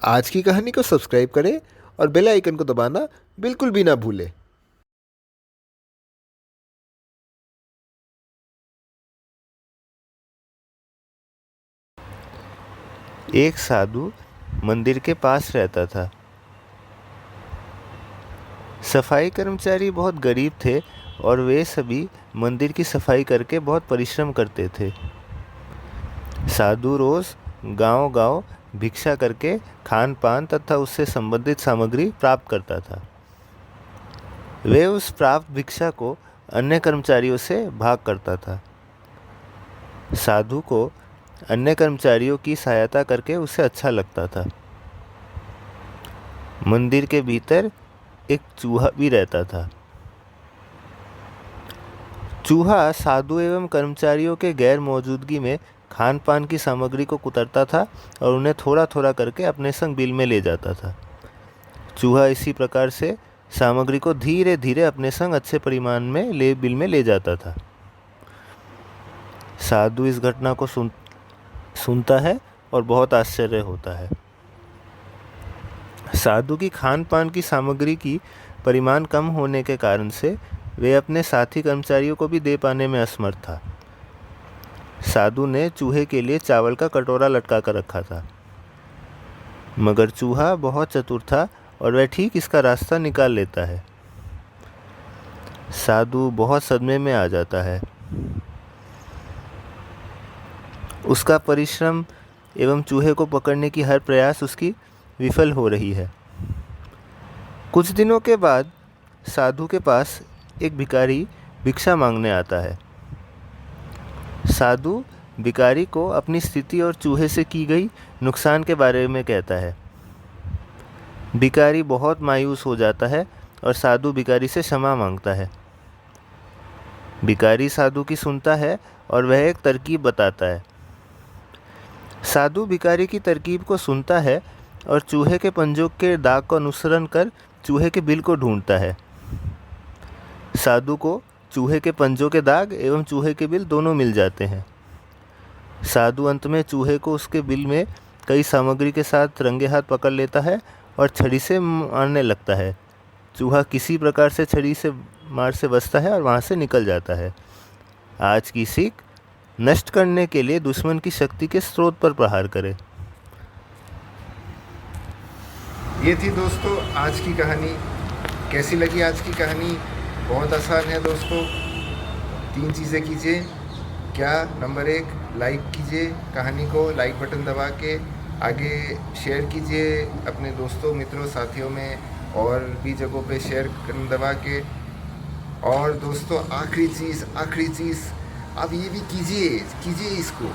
आज की कहानी को सब्सक्राइब करें और बेल आइकन को दबाना बिल्कुल भी ना भूलें। एक साधु मंदिर के पास रहता था। सफाई कर्मचारी बहुत गरीब थे और वे सभी मंदिर की सफाई करके बहुत परिश्रम करते थे। साधु रोज गांव-गांव भिक्षा करके खान पान तथा उससे संबंधित सामग्री प्राप्त करता था। वे उस प्राप्त भिक्षा को अन्य कर्मचारियों से भाग करता था। साधु को अन्य कर्मचारियों की सहायता करके उसे अच्छा लगता था। मंदिर के भीतर एक चूहा भी रहता था। चूहा साधु एवं कर्मचारियों के गैर मौजूदगी में खान पान की सामग्री को कुतरता था और उन्हें थोड़ा थोड़ा करके अपने संग बिल में ले जाता था। चूहा इसी प्रकार से सामग्री को धीरे धीरे अपने संग अच्छे परिमाण में बिल में ले जाता था। साधु इस घटना को सुनता है और बहुत आश्चर्य होता है। साधु की खान पान की सामग्री की परिमाण कम होने के कारण से वे अपने साथी कर्मचारियों को भी दे पाने में असमर्थ था। साधु ने चूहे के लिए चावल का कटोरा लटका कर रखा था, मगर चूहा बहुत चतुर था और वह ठीक इसका रास्ता निकाल लेता है। साधु बहुत सदमे में आ जाता है। उसका परिश्रम एवं चूहे को पकड़ने की हर प्रयास उसकी विफल हो रही है। कुछ दिनों के बाद साधु के पास एक भिखारी भिक्षा मांगने आता है। साधु भिखारी को अपनी स्थिति और चूहे से की गई नुकसान के बारे में कहता है। भिखारी बहुत मायूस हो जाता है और साधु भिखारी से क्षमा मांगता है। भिखारी साधु की सुनता है और वह एक तरकीब बताता है। साधु भिखारी की तरकीब को सुनता है और चूहे के पंजों के दाग का अनुसरण कर चूहे के बिल को ढूंढता है। साधु को चूहे के पंजों के दाग एवं चूहे के बिल दोनों मिल जाते हैं। साधु अंत में चूहे को उसके बिल में कई सामग्री के साथ रंगे हाथ पकड़ लेता है और छड़ी से मारने लगता है। चूहा किसी प्रकार से छड़ी से मार से बचता है और वहाँ से निकल जाता है। आज की सीख, नष्ट करने के लिए दुश्मन की शक्ति के स्रोत पर प्रहार करें। ये थी दोस्तों आज की कहानी। कैसी लगी आज की कहानी? बहुत आसान है दोस्तों। 3 चीज़ें कीजिए। क्या? नंबर 1, लाइक कीजिए कहानी को, लाइक बटन दबा के आगे शेयर कीजिए अपने दोस्तों मित्रों साथियों में और भी जगहों पे शेयर दबा के। और दोस्तों आखिरी चीज़ आप ये भी कीजिए इसको,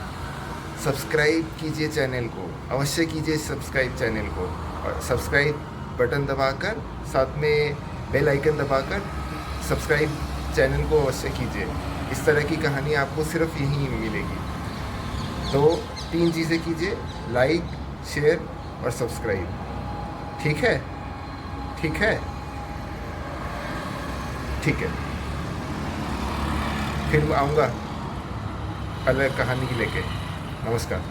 सब्सक्राइब कीजिए चैनल को, अवश्य कीजिए सब्सक्राइब चैनल को और सब्सक्राइब बटन दबाकर साथ में बेल आइकन दबाकर सब्सक्राइब चैनल को अवश्य कीजिए। इस तरह की कहानी आपको सिर्फ यहीं मिलेगी। तो 3 चीज़ें कीजिए, लाइक, शेयर और सब्सक्राइब। ठीक है? ठीक है? ठीक है, फिर आऊँगा अलग कहानी लेके। नमस्कार।